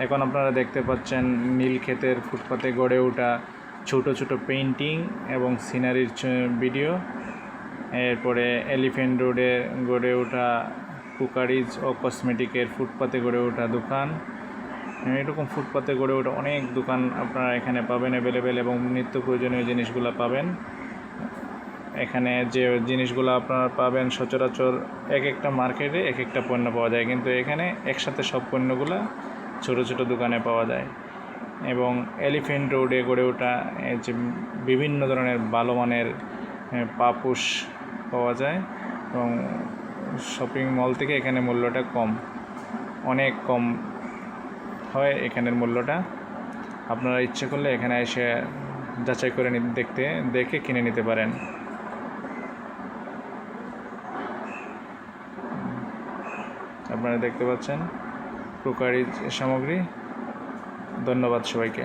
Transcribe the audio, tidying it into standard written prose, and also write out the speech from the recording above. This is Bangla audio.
এখন আপনারা দেখতে পাচ্ছেন নীলক্ষেতের ফুটপাতে গড়ে ওঠা ছোট ছোট পেইন্টিং এবং সিনারির ভিডিও। এরপরে এলিফ্যান্ট রোডে গড়ে ওঠা কুকারিজ ও কসমেটিকের ফুটপাতে গড়ে ওঠা দোকান। এরকম ফুটপাতে গড়ে ওঠা অনেক দোকান আপনারা এখানে পাবেন অ্যাভেলেবেল, এবং নিত্য প্রয়োজনীয় জিনিসগুলো পাবেন। এখানে যে জিনিসগুলো আপনারা পাবেন সচরাচর এক একটা মার্কেটে এক একটা পণ্য পাওয়া যায়, কিন্তু এখানে একসাথে সব পণ্যগুলো ছোট ছোট দোকানে পাওয়া যায়। এবং এলিফ্যান্ট রোডে গড়ে ওঠা যে বিভিন্ন ধরনের ভালো মানের পাপোশ পাওয়া যায়, এবং শপিং মল থেকে এখানে মূল্যটা কম, অনেক কম হয় এখানের মূল্যটা। আপনারা ইচ্ছে করলে এখানে এসে যাচাই করে দেখে কিনে নিতে পারেন। আপনারা দেখতে পাচ্ছেন ক্রোকারি সামগ্রী। ধন্যবাদ সবাইকে।